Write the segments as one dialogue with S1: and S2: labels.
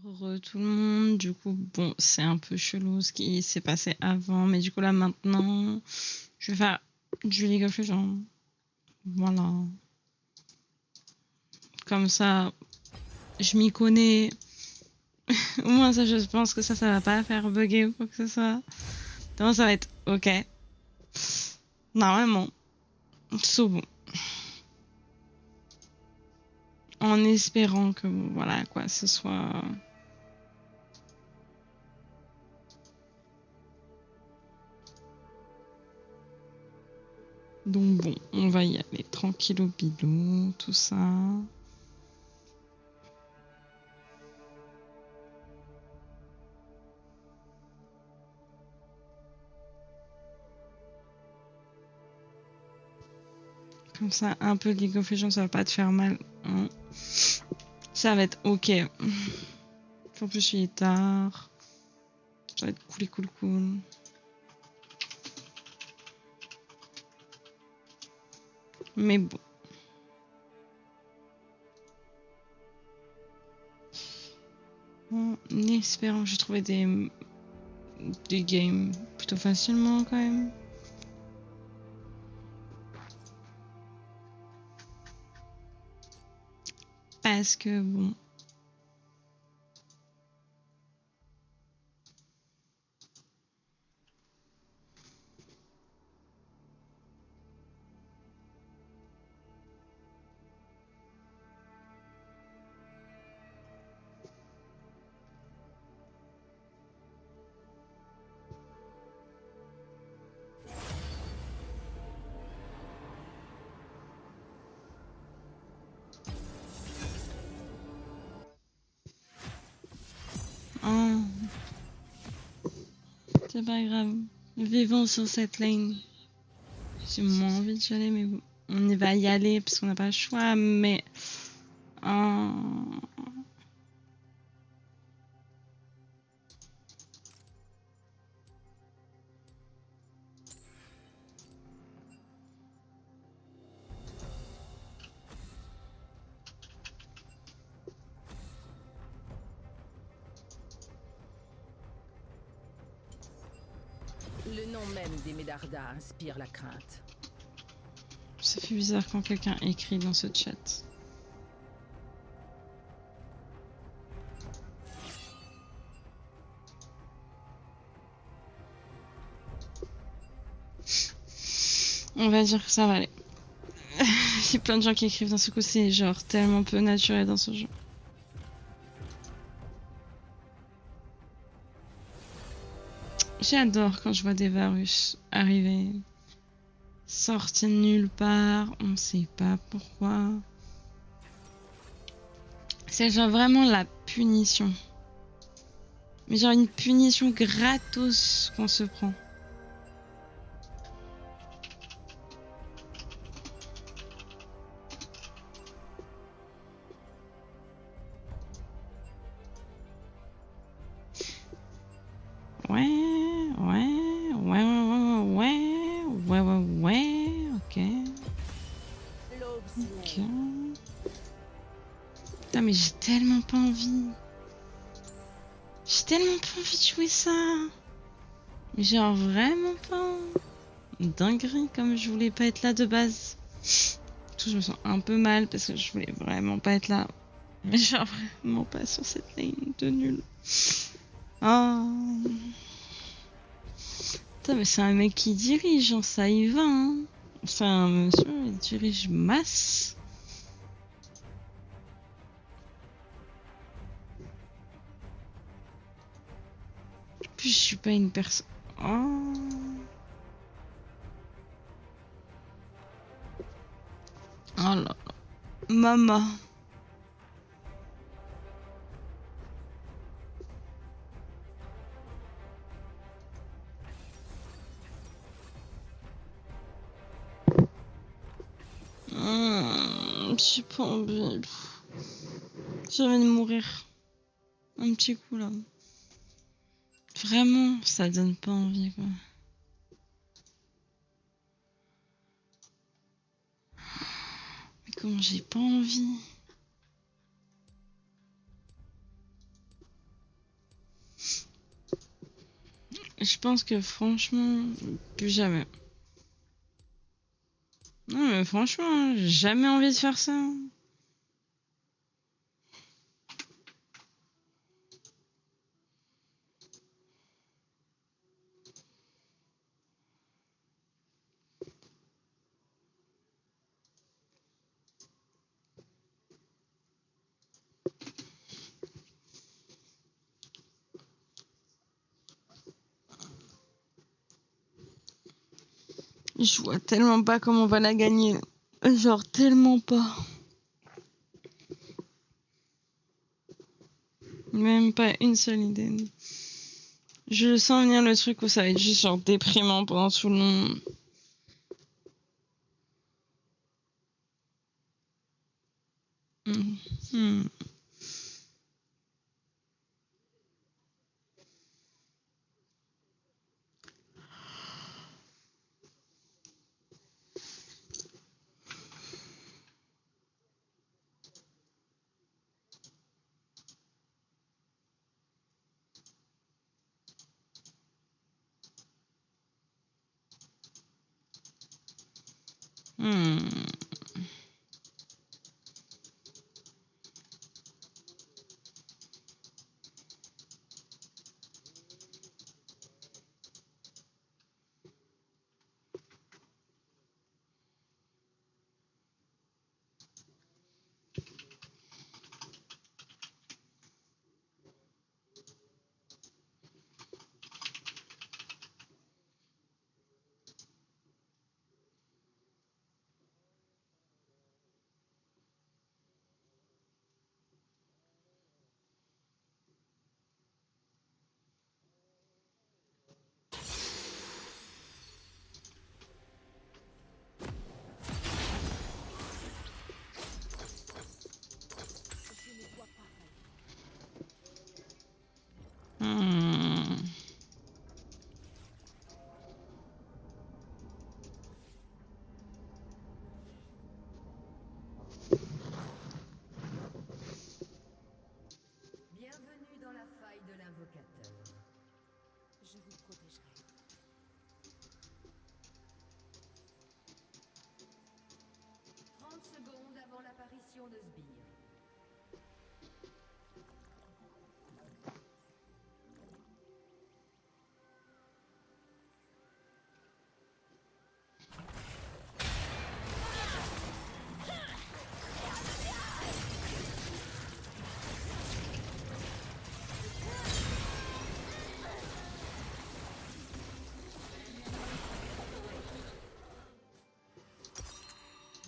S1: Tout le monde, du coup, bon, c'est un peu chelou ce qui s'est passé avant, mais du coup, là, maintenant, je vais faire du League of Legends. Voilà. Comme ça, je m'y connais. Au moins, ça, je pense que ça va pas faire bugger ou quoi que ce soit. Donc, ça va être ok. Normalement, c'est bon. En espérant que, voilà, quoi, ce soit... Donc bon, on va y aller tranquillou bilou, tout ça. Comme ça, un peu League of Legends, ça va pas te faire mal. Hein. Ça va être ok. En plus, il est tard. Ça va être cool. Mais bon. En espérant que j'ai trouvé des games plutôt facilement quand même. Parce que bon. Oh, c'est pas grave. Vivons sur cette lane. J'ai moins envie d'y aller, mais bon. On y va y aller parce qu'on n'a pas le choix, mais... Oh.
S2: Le nom même des Médarda inspire la crainte.
S1: Ça fait bizarre quand quelqu'un écrit dans ce chat. On va dire que ça va aller. Il y a plein de gens qui écrivent dans ce coup, c'est genre tellement peu naturel dans ce jeu. J'adore quand je vois des Varus arriver, sortis de nulle part, on sait pas pourquoi. C'est genre vraiment la punition. Mais genre une punition gratos qu'on se prend. Ouais, ok. Ok. Putain, mais j'ai tellement pas envie. J'ai tellement pas envie de jouer ça. Mais genre vraiment pas. Dinguerie, comme je voulais pas être là de base. Tout, je me sens un peu mal parce que je voulais vraiment pas être là. Mais genre vraiment pas sur cette lane de nul. Oh. Putain, mais c'est un mec qui dirige, hein, ça y va. Hein. C'est un monsieur, il dirige masse. En plus, je suis pas une personne. Oh. Oh là là. Maman. J'ai pas envie. J'ai envie de mourir. Un petit coup là. Vraiment, ça donne pas envie quoi. Mais comment j'ai pas envie. Je pense que franchement, plus jamais. Non mais franchement, j'ai jamais envie de faire ça. Je vois tellement pas comment on va la gagner. Genre tellement pas. Même pas une seule idée. Je sens venir le truc où ça va être juste genre déprimant pendant tout le long. Hmm. Hmm. Hmm.
S2: Bienvenue dans la faille de l'invocateur.
S3: Je vous protégerai.
S2: 30 secondes avant l'apparition de Sbire.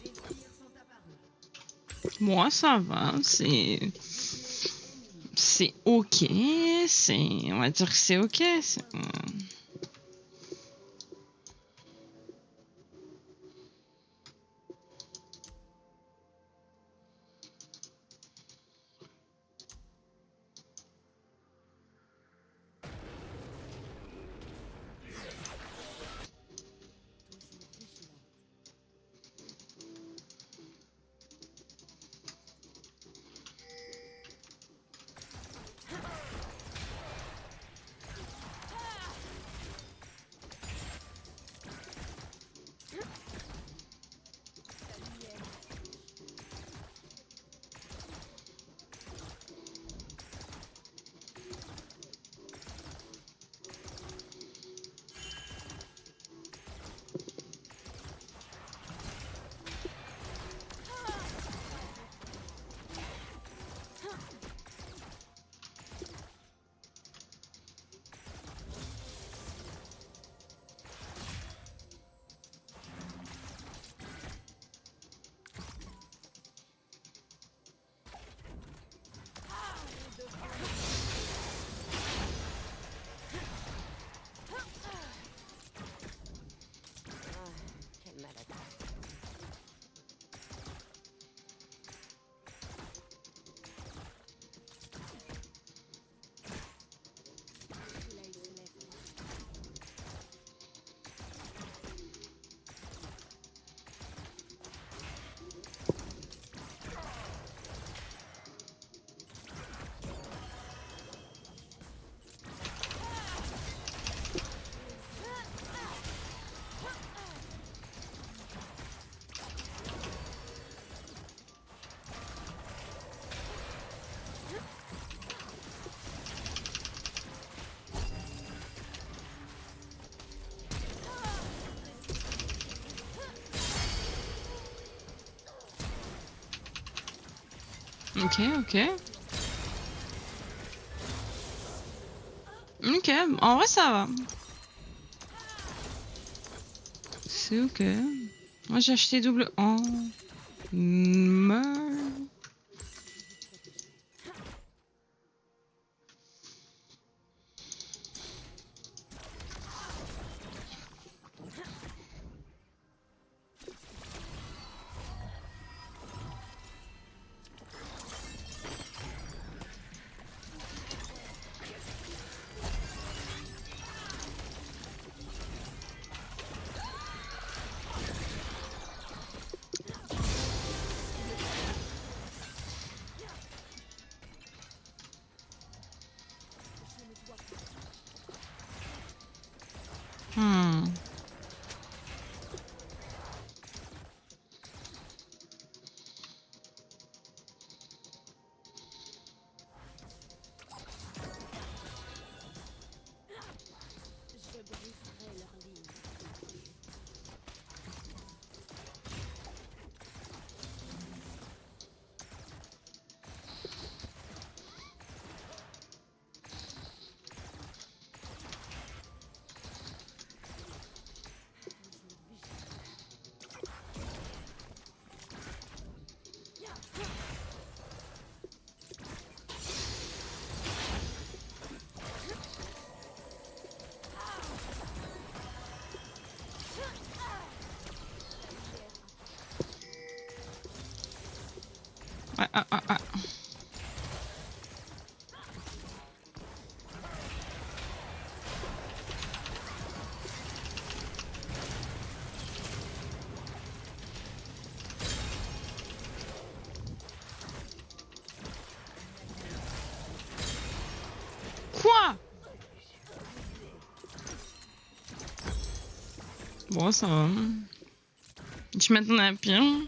S2: Des sbires sont apparus.
S1: Moi ça va, c'est ok, on va dire que c'est ok.
S3: Tous les vigilants.
S1: Ok, ok. Ok, en vrai ça va. C'est ok. Moi j'ai acheté double... Oh. Meurs. Hmm.
S3: Je briserai leur ligne.
S1: Ouais, ah, ah, ah. Quoi? Bon, ça va. Je m'attendais à pire.
S3: Le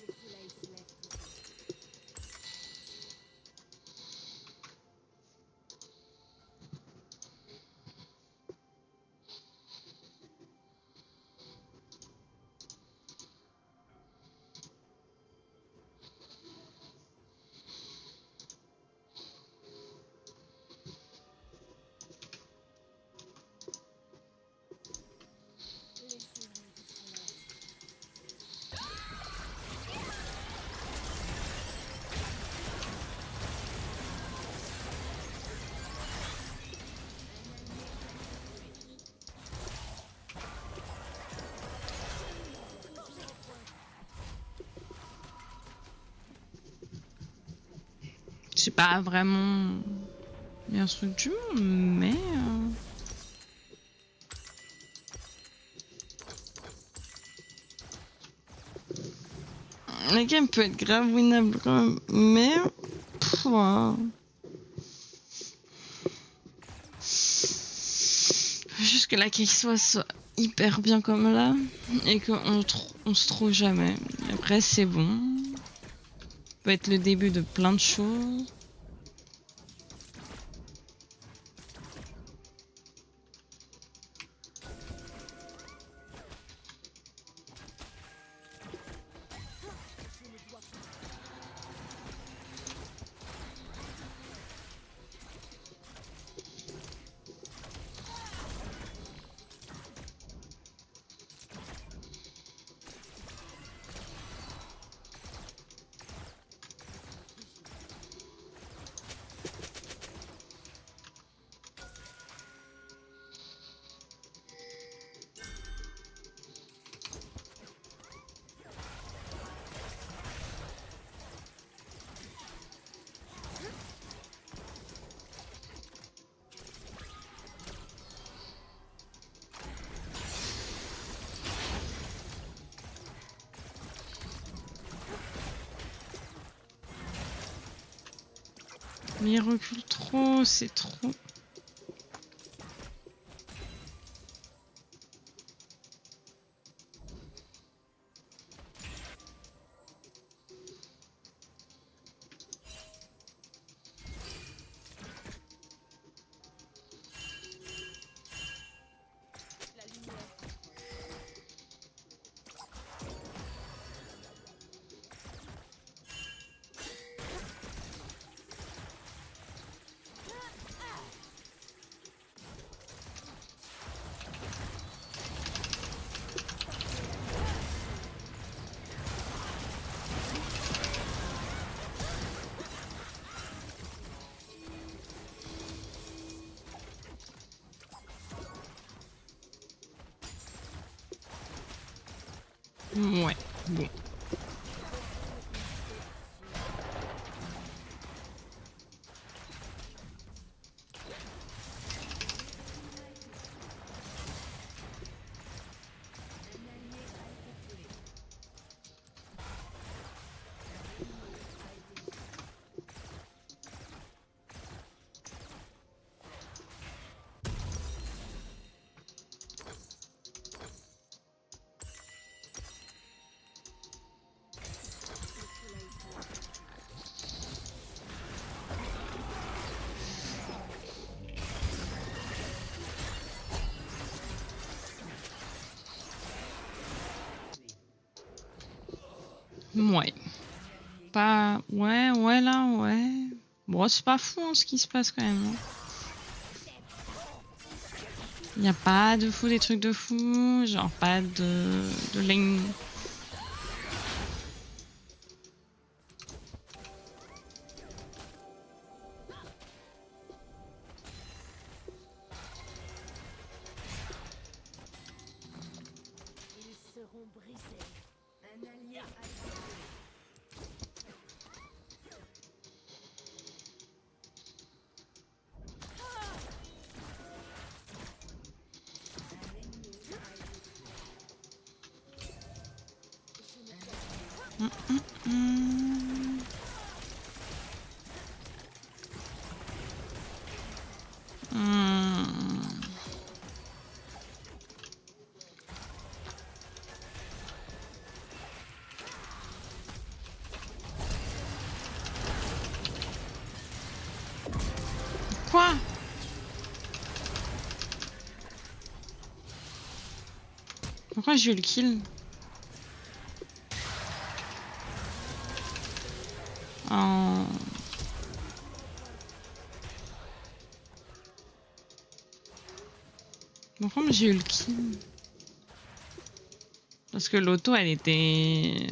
S3: soleil se lève tout seul. Laissez-nous du soleil.
S1: C'est pas vraiment le meilleur truc du monde, mais... La game peut être grave winnable, mais... Pff, ouais. Juste que la cake soit hyper bien comme là, et on se trouve jamais. Et après, c'est bon. Peut être le début de plein de choses. Mais il recule trop, c'est trop.
S3: La lumière approche.
S1: Ouais, bon. Ouais. Pas... Ouais, là, ouais. Bon, c'est pas fou hein, ce qui se passe quand même. Hein. Y a pas de fou, des trucs de fou, genre pas de ligne.
S3: Ils seront brisés.
S2: Un allié a été tué. Un ennemi a été tué.
S1: Hmm. Hmm. Quoi? Pourquoi j'ai eu le kill? Oh. Pourquoi j'ai eu le kill? Parce que l'auto, elle était...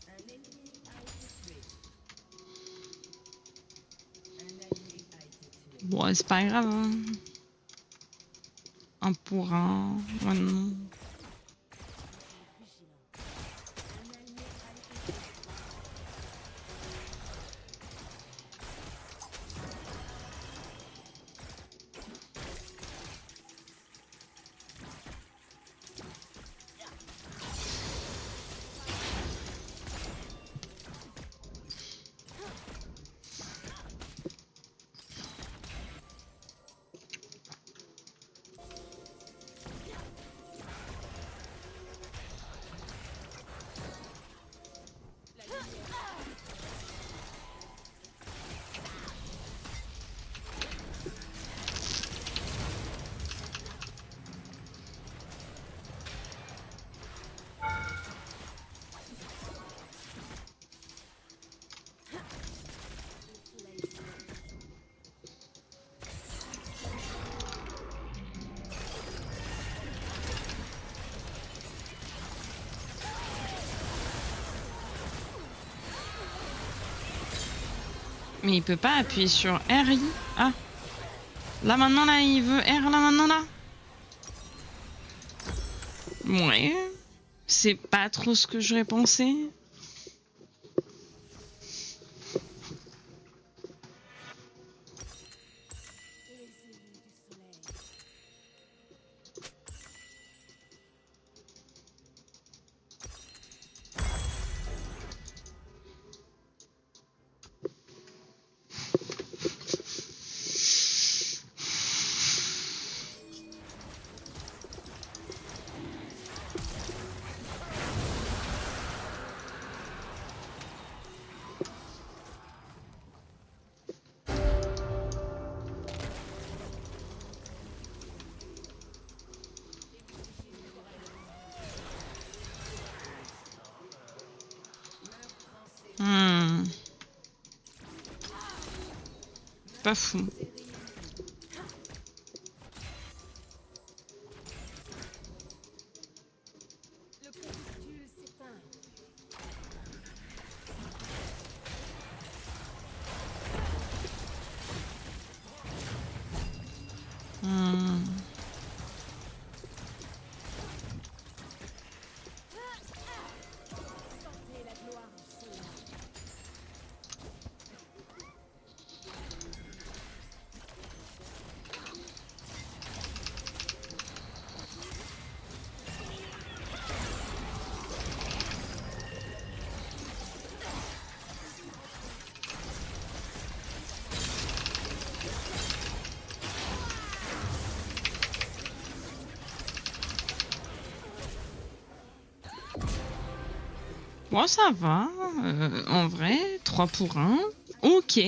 S2: Un ennemi a été tué. Un allié a été tué.
S1: Bon, c'est pas grave. Hein. Un pour un. Ouais, non.
S3: Vigilants.
S2: Un allié a été tué.
S3: Le soleil se lève.
S1: Mais il peut pas appuyer sur RI. Ah. Là maintenant, là, il veut R, là maintenant, là. Ouais. C'est pas trop ce que j'aurais pensé.
S3: Les élus du soleil.
S1: Hmm. Pas fou.
S3: Le crépuscule s'éteint.
S1: Bon, ça va. En vrai, 3 pour 1. Ok,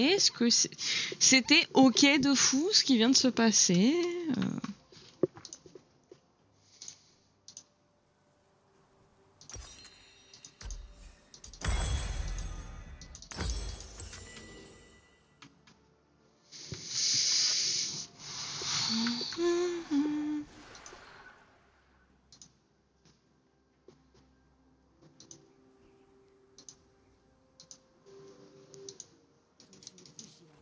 S1: c'était ok de fou ce qui vient de se passer.
S3: Toujours vigilant.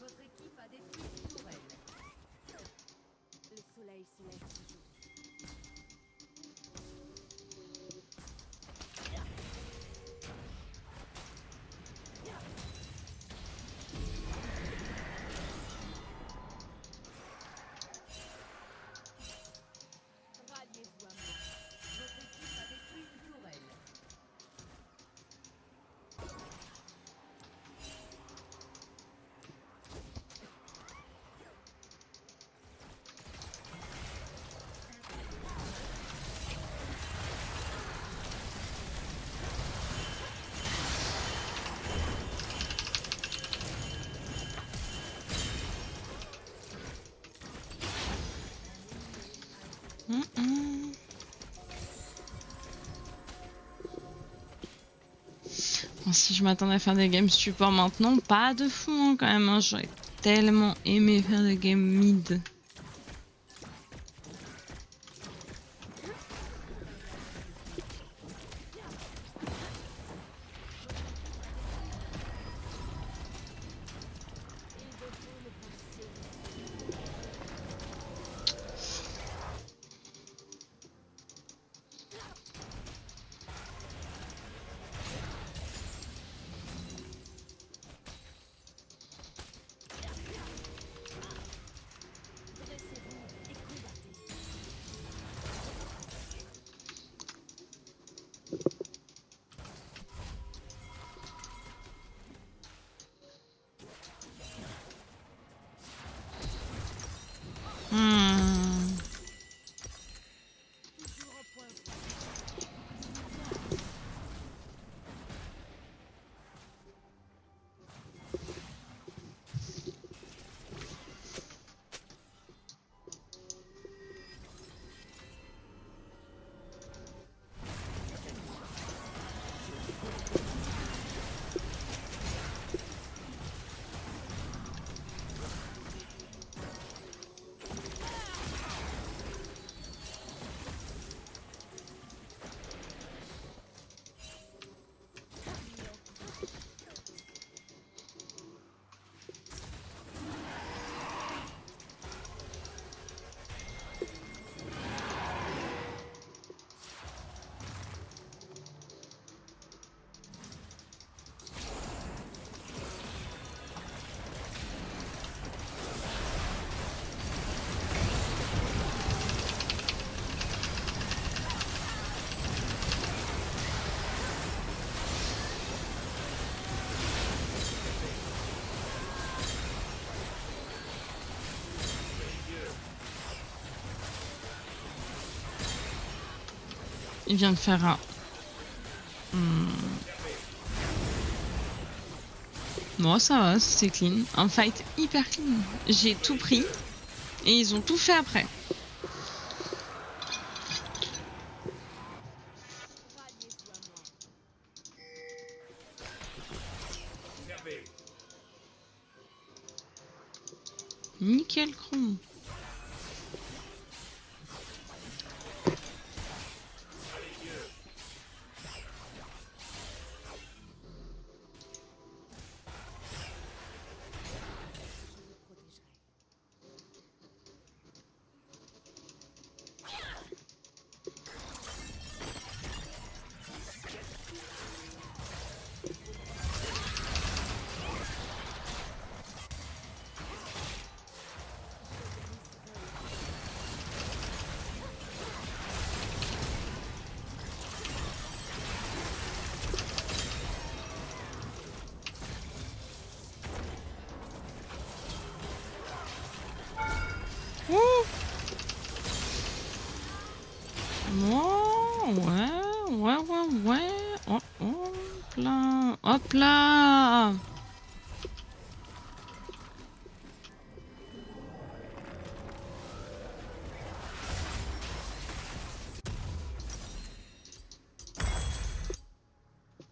S2: Votre équipe a détruit une tourelle.
S3: Le soleil se lève toujours. Ralliez-vous à moi.
S2: Votre équipe a détruit une tourelle.
S1: Bon, si je m'attendais à faire des games support maintenant, pas de fou hein, quand même. Hein. J'aurais tellement aimé faire des games mid.
S3: Ils devront me passer. Dressez-vous et combattez.
S1: Hmm.
S3: Toujours en point fort.
S1: Il vient de faire un... Bon, ça va, c'est clean. Un fight hyper clean. J'ai tout pris et ils ont tout fait après.
S3: Ralliez-vous à moi.
S1: Nickel chrome.
S3: Je vous protégerai.
S1: Hop là.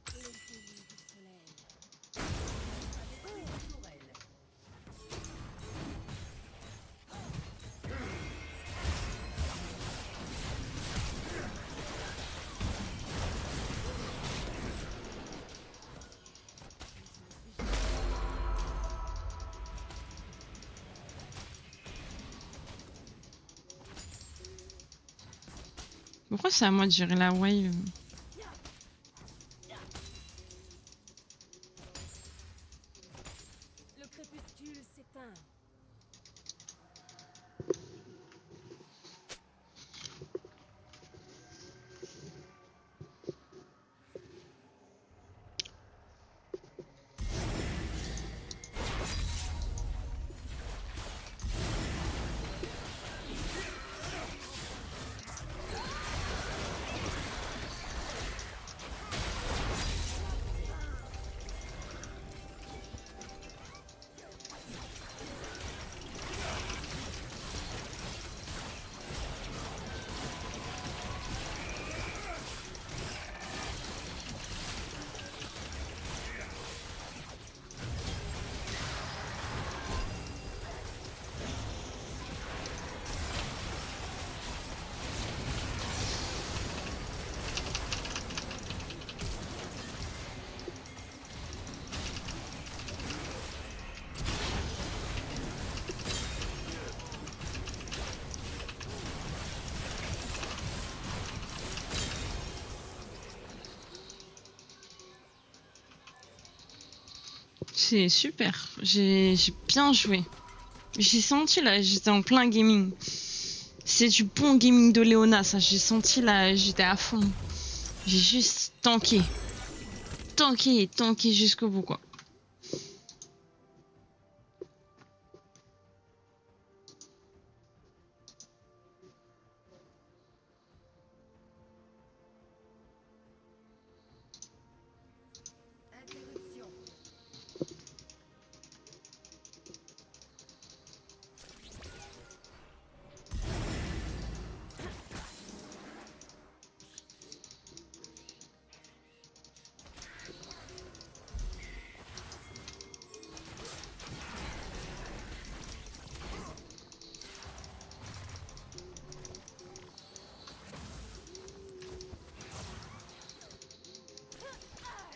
S3: L'effet du soleil.
S1: Pourquoi c'est à moi de gérer la wave?
S3: Le crépuscule s'éteint.
S1: C'est super. J'ai bien joué. J'ai senti là, j'étais en plein gaming. C'est du bon gaming de Léona, ça. J'ai senti là, j'étais à fond. J'ai juste tanké. Tanké jusqu'au bout, quoi.
S2: Interruption.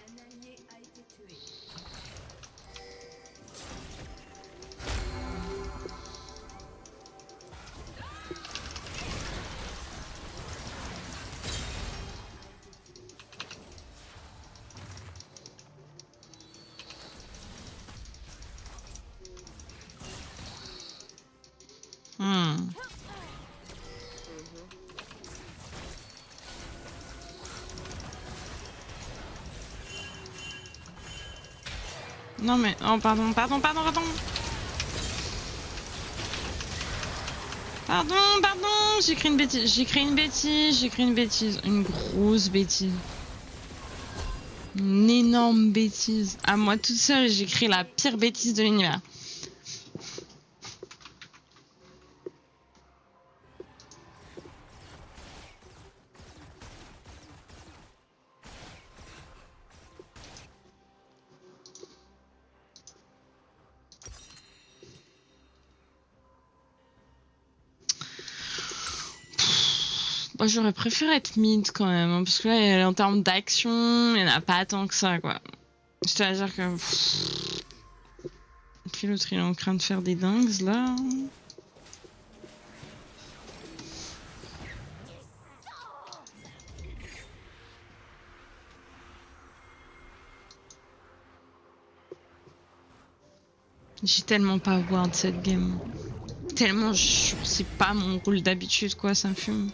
S2: Un allié a été tué.
S1: Hmm. Non mais... Oh, pardon. Pardon, j'ai créé une bêtise. Une grosse bêtise. Une énorme bêtise. À moi toute seule, j'ai créé la pire bêtise de l'univers. Moi, j'aurais préféré être mid quand même, hein, parce que là, en termes d'action, il n'y en a pas tant que ça, quoi. C'est-à-dire que... Puis l'autre, il est en train de faire des dingues, là. J'ai tellement pas ward cette game. Tellement, c'est pas mon rôle d'habitude, quoi, ça me fume.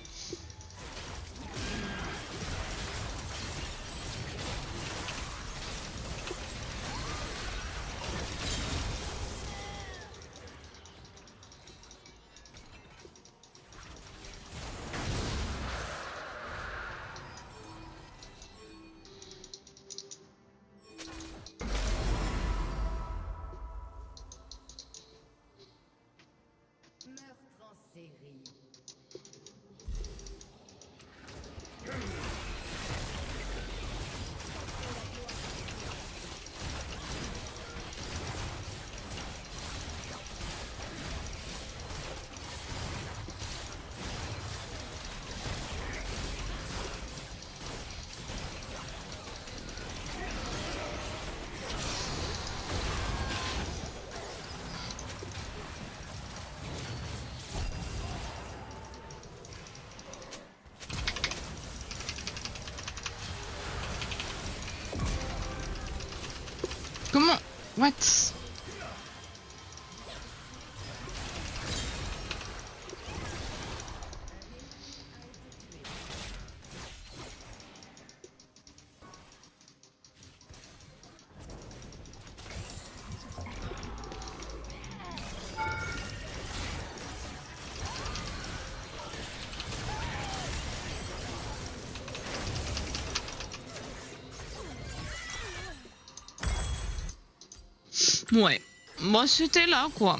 S1: Comment? What? Ouais. Moi, c'était là, quoi.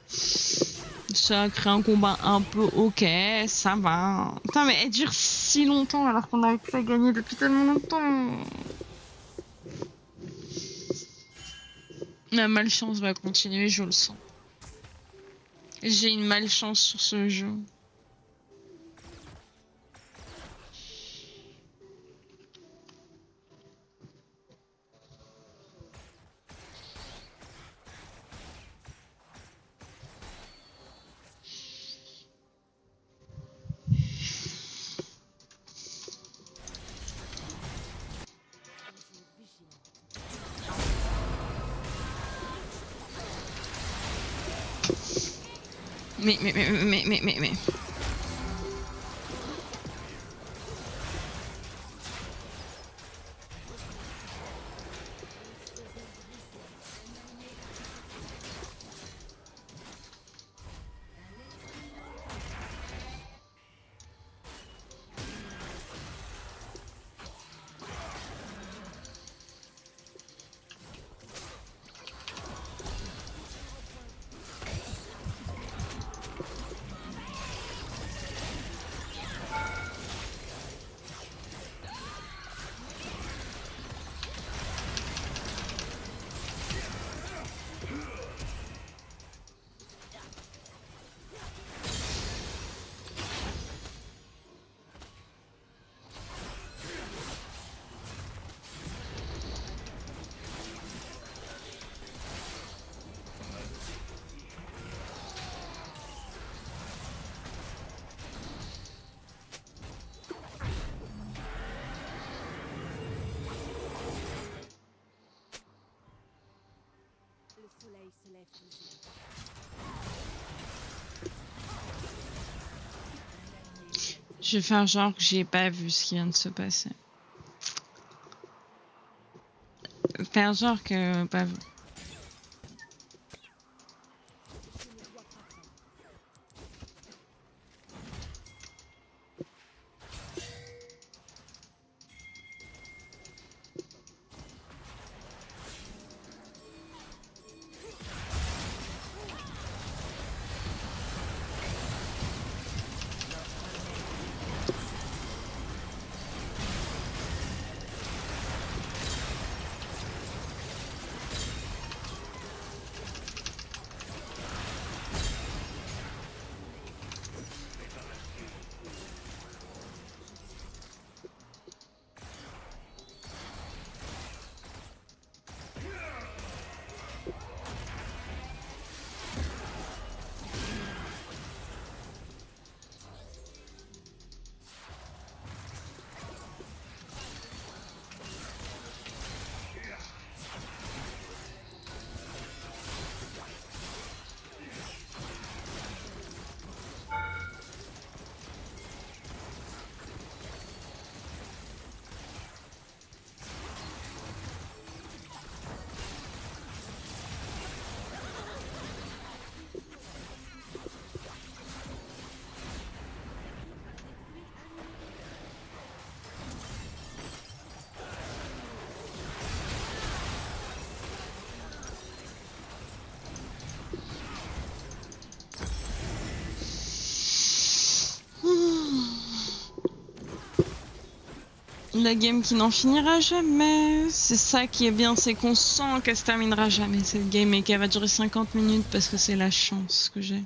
S1: Ça a créé un combat un peu ok, ça va. Putain, mais elle dure si longtemps alors qu'on a fait gagner depuis tellement longtemps. La malchance va continuer, je le sens. J'ai une malchance sur ce jeu. Mais.
S3: Le soleil se lève toujours.
S1: Je vais faire genre que j'ai pas vu ce qui vient de se passer. Faire genre que pas vu.
S3: Je ne vois pas tant.
S1: La game qui n'en finira jamais. C'est ça qui est bien, c'est qu'on sent qu'elle se terminera jamais cette game et qu'elle va durer 50 minutes parce que c'est la chance que j'ai.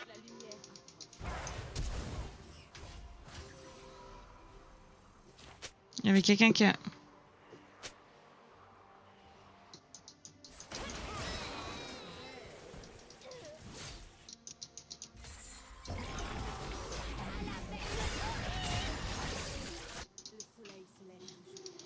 S3: La lumière approche.
S1: y avait quelqu'un qui a...
S3: Le soleil se lève toujours.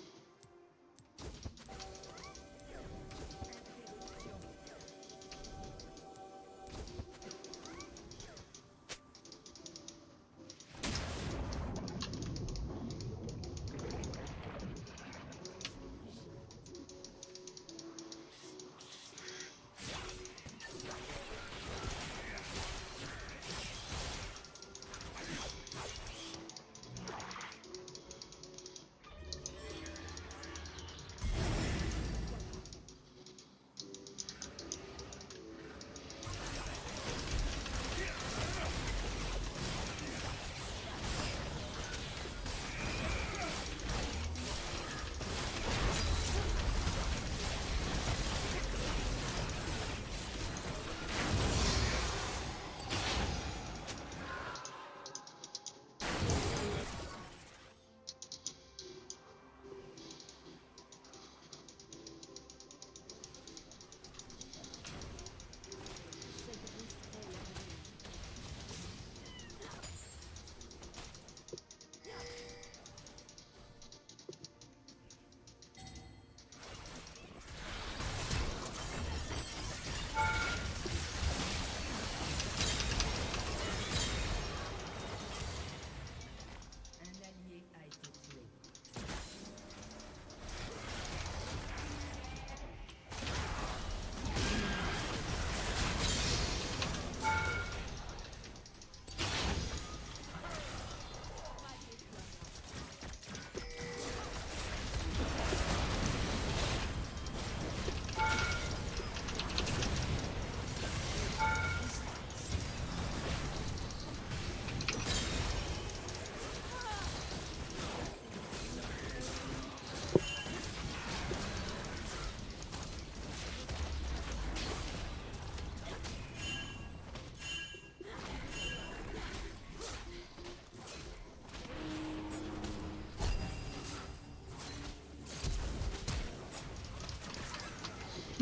S2: Un allié a été tué.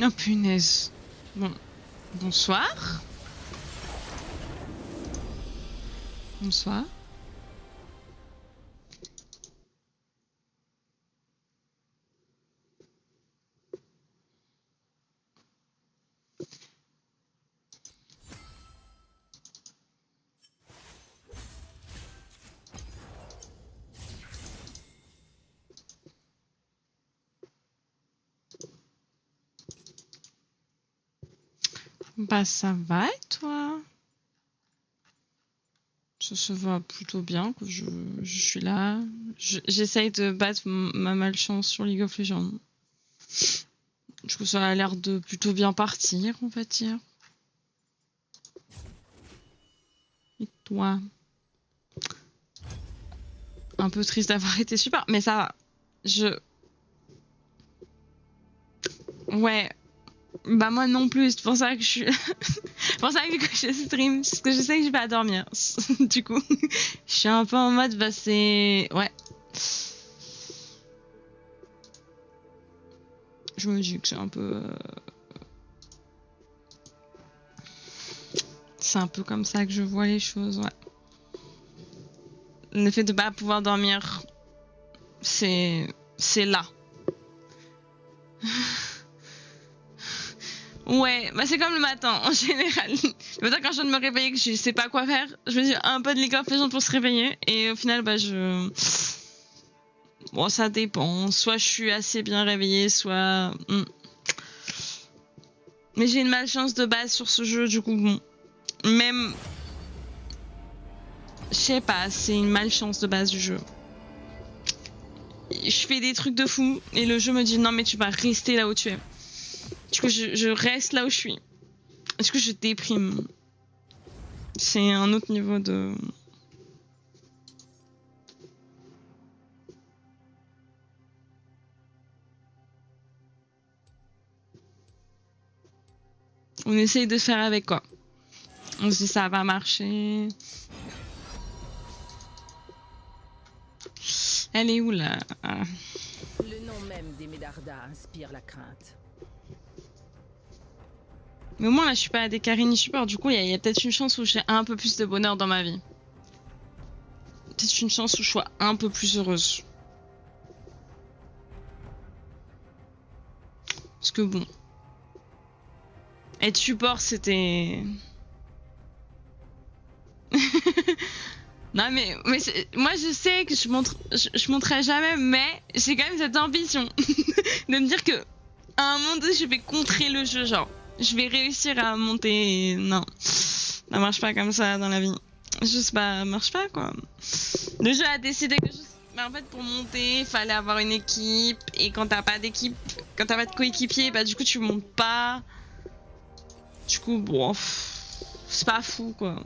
S1: Oh punaise. Bon. Bonsoir. Bonsoir. Bah ça va et toi? Ça se voit plutôt bien que je suis là. J'essaye de battre ma malchance sur League of Legends. Du coup ça a l'air de plutôt bien partir, on va dire. Et toi? Un peu triste d'avoir été super, mais ça va. Ouais. Bah moi non plus, c'est pour ça que je suis... c'est pour ça que je stream, parce que je sais que je vais pas dormir. Du coup, je suis un peu en mode, bah c'est... Ouais. Je me dis que c'est un peu... C'est un peu comme ça que je vois les choses, ouais. Le fait de pas pouvoir dormir, c'est là. Ouais, bah c'est comme le matin en général. Le matin quand je viens de me réveiller que je sais pas quoi faire, je me dis un peu de League of Legends pour se réveiller et au final bah bon ça dépend, soit je suis assez bien réveillée, soit mais j'ai une malchance de base sur ce jeu du coup bon. Même je sais pas, c'est une malchance de base du jeu. Je fais des trucs de fou et le jeu me dit non mais tu vas rester là où tu es. Du coup je reste là où je suis. Du coup je déprime. C'est un autre niveau de... On essaye de faire avec quoi. On se dit ça va marcher. Elle est où là? Ah.
S3: Le nom même des Médarda inspire la crainte.
S1: Mais au moins là je suis pas à des Karine support, du coup il y a peut-être une chance où j'ai un peu plus de bonheur dans ma vie. Peut-être une chance où je sois un peu plus heureuse. Parce que bon. Être support c'était... Non mais moi je sais que je montrerai jamais, mais j'ai quand même cette ambition de me dire que à un moment donné je vais contrer le jeu, genre je vais réussir à monter. Non, ça marche pas comme ça dans la vie. Juste ça marche pas quoi. Le jeu a décidé que en fait pour monter il fallait avoir une équipe, et quand t'as pas d'équipe, quand t'as pas de coéquipier, bah du coup tu montes pas. Du coup bon, c'est pas fou quoi.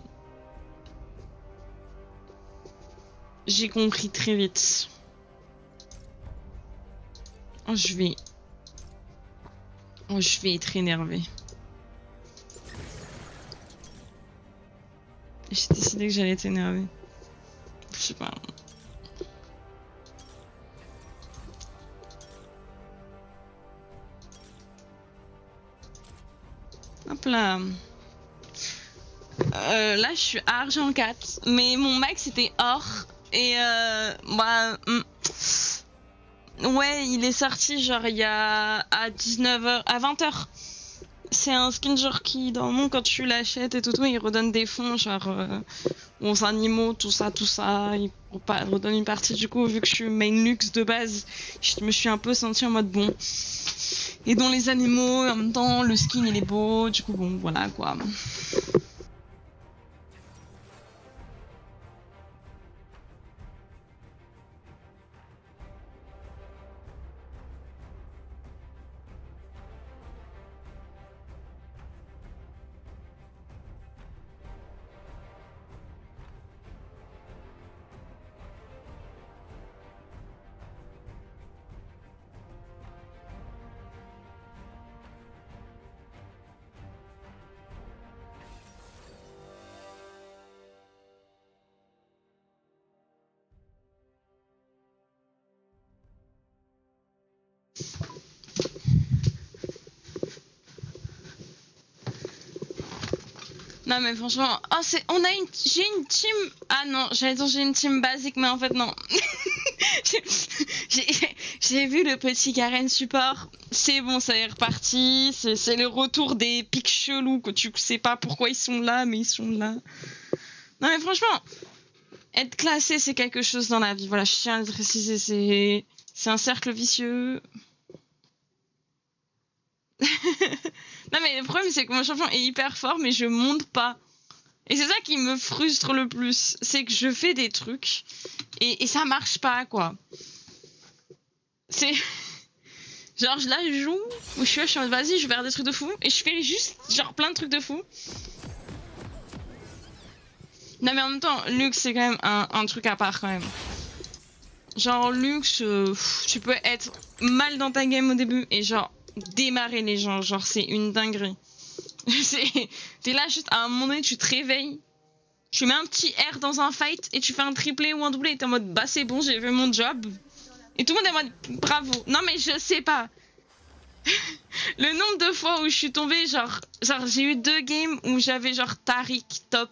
S1: J'ai compris très vite. Oh, je vais être énervée. J'ai décidé que j'allais être énervée. Je sais pas. Hop là. Là, je suis à argent 4. Mais mon max c'était or. Et bah... Ouais, il est sorti genre il y a à 19h, à 20h. C'est un skin genre qui, dans le monde, quand tu l'achètes et tout, il redonne des fonds, genre aux animaux, tout ça. Il redonne une partie. Du coup, vu que je suis main luxe de base, je me suis un peu sentie en mode bon. Et dans les animaux, en même temps, le skin il est beau, du coup, bon, voilà quoi. Non mais franchement, oh j'ai une team. Ah non, j'allais dire j'ai une team basique, mais en fait non. J'ai vu le petit Garen support. C'est bon, ça est reparti. C'est le retour des pics chelous que tu sais pas pourquoi ils sont là, mais ils sont là. Non mais franchement, être classé c'est quelque chose dans la vie. Voilà, je tiens à le préciser, c'est un cercle vicieux. Non mais le problème c'est que mon champion est hyper fort mais je monte pas. Et c'est ça qui me frustre le plus. C'est que je fais des trucs et ça marche pas quoi. C'est... Genre là je joue, où je suis en mode vas-y je vais faire des trucs de fou. Et je fais juste genre plein de trucs de fou. Non mais en même temps, Lux c'est quand même un truc à part quand même. Genre Lux, tu peux être mal dans ta game au début et genre démarrer les gens, genre c'est une dinguerie. T'es là juste à un moment donné tu te réveilles, tu mets un petit R dans un fight et tu fais un triplé ou un doublé et t'es en mode bah c'est bon j'ai fait mon job. Et tout le monde est en mode bravo. Non mais je sais pas. Le nombre de fois où je suis tombée, genre j'ai eu 2 games où j'avais genre Taric top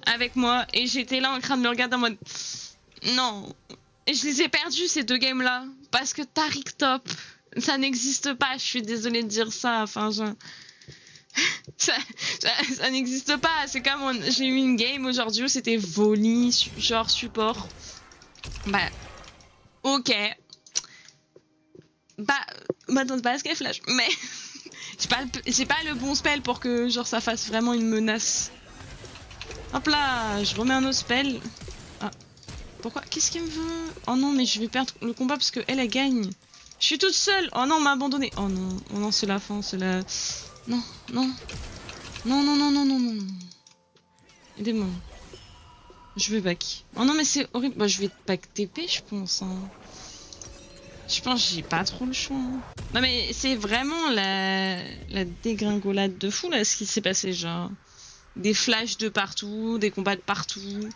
S1: avec moi et j'étais là en train de me regarder en mode non. Et je les ai perdus ces 2 games là parce que Taric top ça n'existe pas, je suis désolée de dire ça, enfin ça n'existe pas. C'est comme j'ai eu une game aujourd'hui où c'était volley genre support. Bah ok. Bah dans le basket flash mais j'ai pas le bon spell pour que genre ça fasse vraiment une menace. Hop là, je remets un autre spell. Ah. Pourquoi? Qu'est-ce qu'elle me veut? Oh non mais je vais perdre le combat parce que elle gagne. Je suis toute seule. Oh non, on m'a abandonné. Oh non, c'est la fin, c'est la... Non. Aidez-moi. Je vais back. Oh non, mais c'est horrible. Bah, je vais back TP, je pense. Hein. Je pense que j'ai pas trop le choix. Hein. Non, mais c'est vraiment la dégringolade de fou, là, ce qui s'est passé. Genre, des flashs de partout, des combats de partout.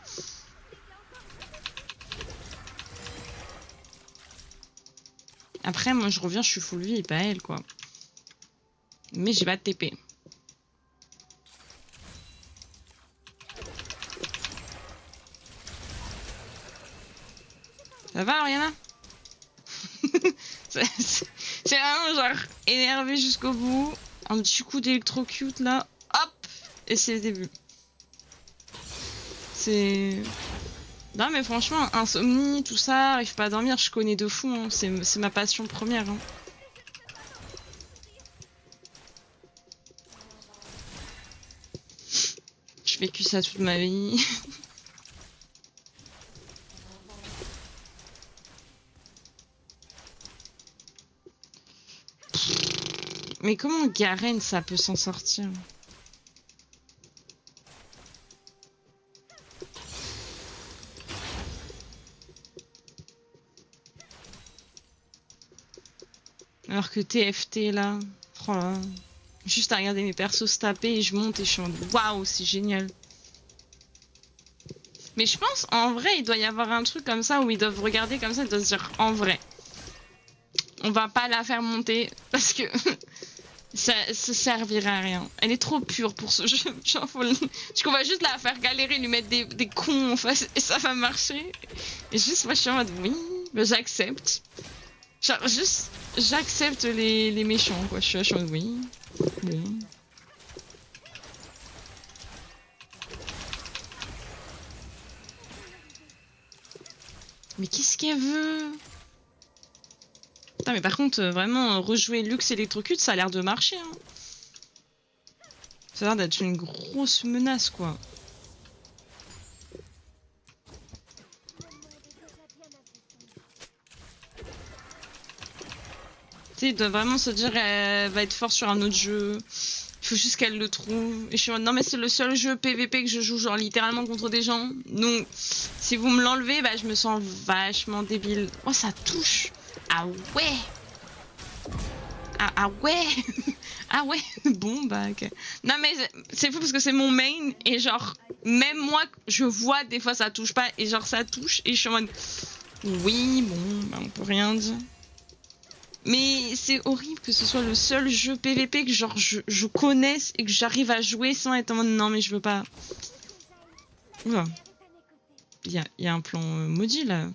S1: Après, moi, je reviens, je suis full vie et pas elle, quoi. Mais j'ai pas de TP. Ça va, Oriana? C'est vraiment genre énervé jusqu'au bout. Un petit coup d'électrocute là. Hop! Et c'est le début. C'est... Non mais franchement, insomnie, tout ça, arrive pas à dormir, je connais de fou. Hein. C'est ma passion première. Hein. J'ai vécu ça toute ma vie. Mais comment Garen ça peut s'en sortir? Alors que TFT là, oh là, juste à regarder mes persos se taper et je monte et je suis en mode waouh, c'est génial. Mais je pense en vrai il doit y avoir un truc comme ça où ils doivent regarder comme ça, ils doivent se dire en vrai, on va pas la faire monter parce que ça servirait à rien. Elle est trop pure pour ce jeu. Genre, parce qu'on va juste la faire galérer, lui mettre des cons en face et ça va marcher. Et juste moi je suis en mode oui, bah, j'accepte. Genre juste j'accepte les méchants quoi. Je suis en mode oui. Bon. Mais qu'est-ce qu'elle veut? Putain, mais par contre, vraiment, rejouer Lux électrocute, ça a l'air de marcher. Hein. Ça a l'air d'être une grosse menace, quoi. Tu sais, il doit vraiment se dire elle va être forte sur un autre jeu. Il faut juste qu'elle le trouve. Et je suis en mode, non mais c'est le seul jeu PVP que je joue genre littéralement contre des gens. Donc si vous me l'enlevez, bah je me sens vachement débile. Oh ça touche. Ah ouais. Ah ouais. Ah ouais. Bon bah ok. Non mais c'est fou parce que c'est mon main et genre même moi je vois des fois ça touche pas et genre ça touche et je suis en mode oui bon bah on peut rien dire. Mais c'est horrible que ce soit le seul jeu PVP que genre je connaisse et que j'arrive à jouer sans être en mode non mais je veux pas. Oula. Il y a un plan maudit là.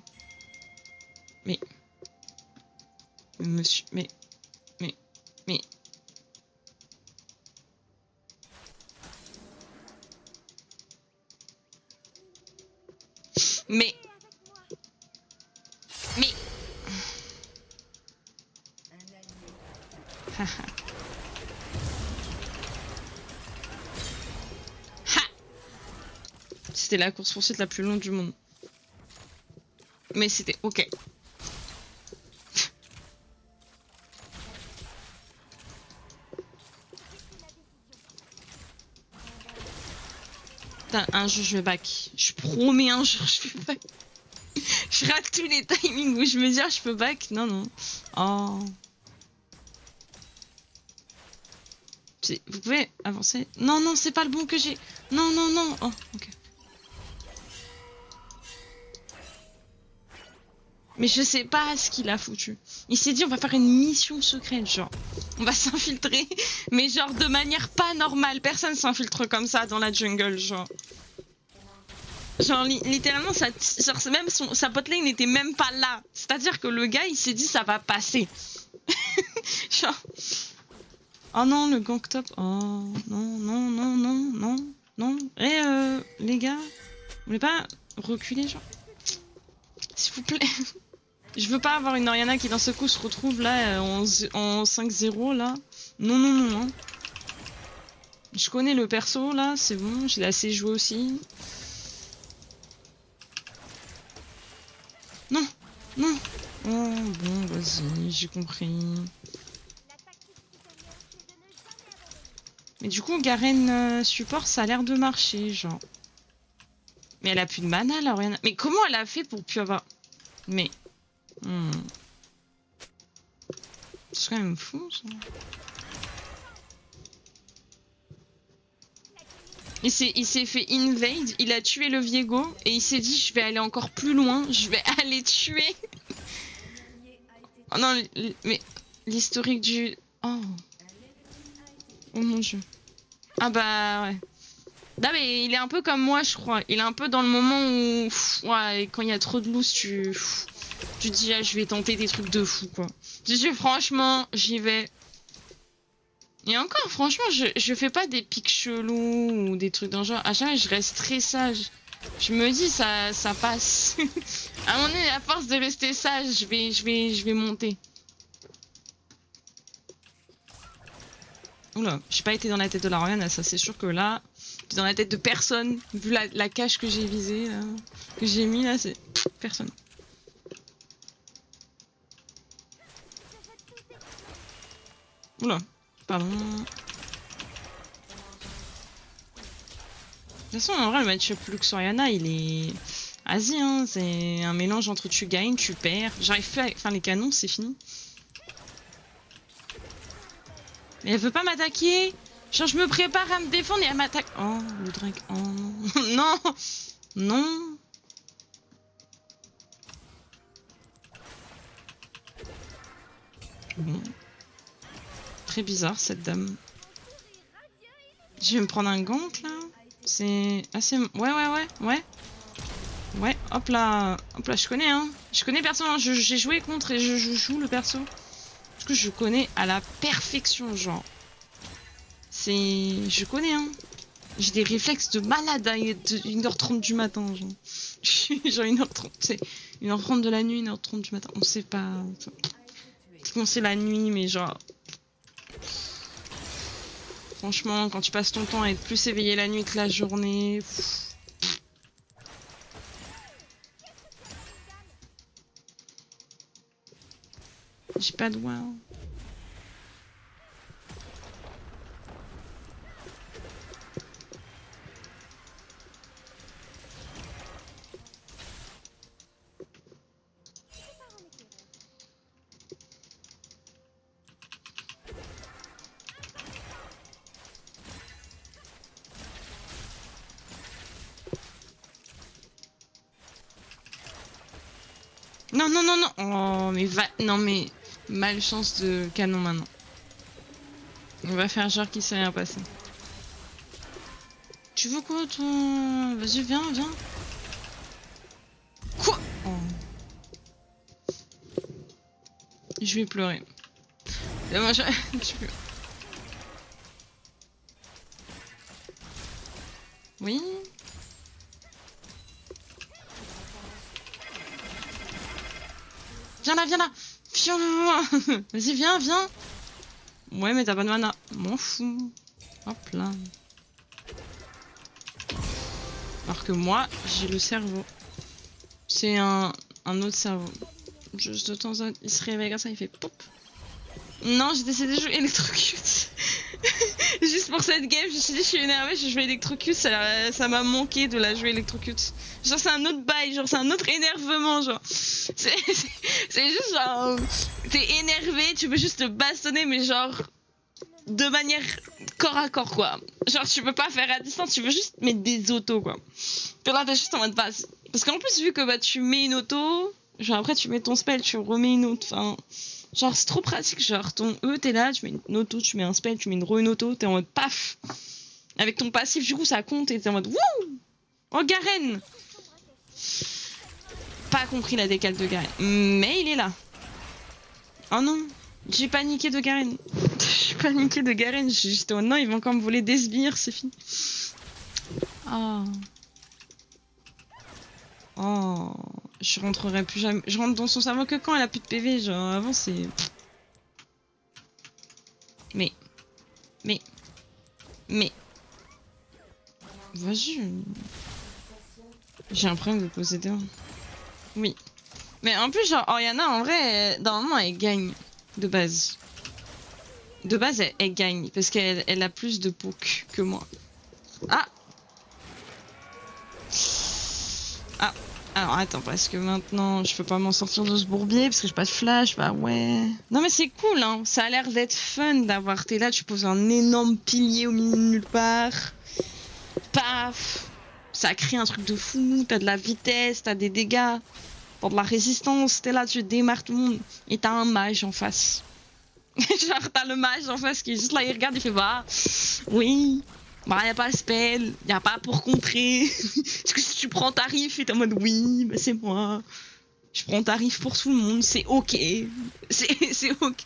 S1: Mais. Monsieur. Mais. Mais. Mais. Haha. C'était la course-poursuite la plus longue du monde. Mais c'était ok. Putain, un jour je vais back. Je promets un jour je vais back. Je rate tous les timings où je me dis ah, je peux back. Non, non. Oh. Vous pouvez avancer. Non, non, c'est pas le bon que j'ai. Non, non, non. Oh, ok. Mais je sais pas ce qu'il a foutu. Il s'est dit on va faire une mission secrète, genre. On va s'infiltrer, mais genre de manière pas normale. Personne s'infiltre comme ça dans la jungle, genre. Genre littéralement, genre, même sa potelane n'était même pas là. C'est-à-dire que le gars, il s'est dit ça va passer. Genre... Oh non, le gang top. Oh non, non, non, non, non, non. Eh les gars, vous voulez pas reculer, genre? S'il vous plaît. Je veux pas avoir une Oriana qui d'un seul coup se retrouve là en 5-0 là. Non, non, non, non. Je connais le perso là, c'est bon, je l'ai assez joué aussi. Non, non. Oh bon, vas-y, j'ai compris. Mais du coup, Garen support, ça a l'air de marcher, genre. Mais elle a plus de mana là, Oriana. Mais comment elle a fait pour plus avoir... Mais... C'est quand même fou ça. Il s'est fait invade, il a tué le Viego et il s'est dit je vais aller encore plus loin, je vais aller tuer. Oh non, mais l'historique du... Oh. Oh mon dieu. Ah bah ouais. Non mais il est un peu comme moi je crois. Il est un peu dans le moment où... Ouais, quand il y a trop de loose, tu te dis ah, je vais tenter des trucs de fou quoi. Tu dis franchement j'y vais. Et encore franchement je fais pas des pics chelous ou des trucs dans le genre. À chaque fois je reste très sage. Je me dis ça passe. À un moment donné à force de rester sage je vais monter. Oula, j'ai pas été dans la tête de la Royane, ça c'est sûr que là, dans la tête de personne, vu la cache que j'ai visée, que j'ai mis là, c'est personne. Oula, pardon. De toute façon, en vrai, le match-up Lux Oriana, il est... Vas-y, hein, c'est un mélange entre tu gagnes, tu perds. J'arrive plus à... Enfin, les canons, c'est fini. Mais elle veut pas m'attaquer. Genre, je me prépare à me défendre et elle m'attaque. Oh, le drag. Oh non. Non. Non. Bon. Très bizarre, cette dame. Je vais me prendre un gank, là. C'est assez... Ouais. Ouais, hop là, je connais, hein. Je connais perso, hein. J'ai joué contre et je joue le perso. Parce que je connais à la perfection, genre. Je connais, hein. J'ai des réflexes de malade à 1h30 du matin, genre. Genre 1h30, c'est 1h30 de la nuit, 1h30 du matin. On sait pas. Comment c'est la nuit, mais genre... Franchement, quand tu passes ton temps à être plus éveillé la nuit que la journée... J'ai pas de wow. Non. Oh, mais va... Non, mais... Malchance de canon maintenant. On va faire genre qu'il s'est rien passé. Tu veux quoi, toi? Vas-y, viens. Quoi? Oh. Je vais pleurer. Moi, je pleure. Oui. Viens là. Vas-y, viens. Ouais, mais t'as pas de mana. M'en fous. Hop là. Alors que moi, j'ai le cerveau. C'est un autre cerveau. Juste de temps en temps, il se réveille comme ça, il fait pop. Non, j'ai décidé de jouer Electrocute. Juste pour cette game, je me suis dit, je suis énervée, je joue Electrocute, ça m'a manqué de la jouer Electrocute. Genre, c'est un autre bail, genre, c'est un autre énervement, genre. C'est juste genre. T'es énervé, tu veux juste te bastonner, mais genre. De manière corps à corps, quoi. Genre, tu peux pas faire à distance, tu veux juste mettre des autos, quoi. Puis là, t'es juste en mode base. Parce qu'en plus, vu que bah, tu mets une auto, genre après, tu mets ton spell, tu remets une autre, enfin. Genre, c'est trop pratique. Genre, ton E, t'es là, tu mets une auto, tu mets un spell, tu mets une auto, t'es en mode paf. Avec ton passif, du coup, ça compte et t'es en mode wouh. Oh, Garen. Pas compris la décale de Garen. Mais il est là. Oh non. J'ai paniqué de Garen. J'ai paniqué de Garen. J'étais oh non, ils vont encore me voler des sbires, c'est fini. Oh. Oh. Je rentrerai plus jamais. Je rentre dans son cerveau que quand elle a plus de PV. Genre, avant, c'est. Mais. Vas-y. J'ai un problème de possédeur. Oui. Mais en plus, genre, Oriana, en vrai, normalement, elle gagne. De base. De base, elle gagne. Parce qu'elle a plus de poke que moi. Ah! Ah! Alors attends, parce que maintenant, je peux pas m'en sortir de ce bourbier, parce que j'ai pas de flash, bah ouais. Non mais c'est cool, hein. Ça a l'air d'être fun d'avoir... T'es là, tu poses un énorme pilier au milieu de nulle part. Paf! Ça crée un truc de fou, t'as de la vitesse, t'as des dégâts. dans de la résistance, t'es là, tu démarres tout le monde, et t'as un mage en face. Genre, t'as le mage en face qui est juste là, il regarde, il fait bah, oui, bah, y a pas de spell, y a pas pour contrer. Parce que si tu prends tarif et t'es en mode oui, bah, c'est moi. Je prends tarif pour tout le monde, c'est ok. C'est ok.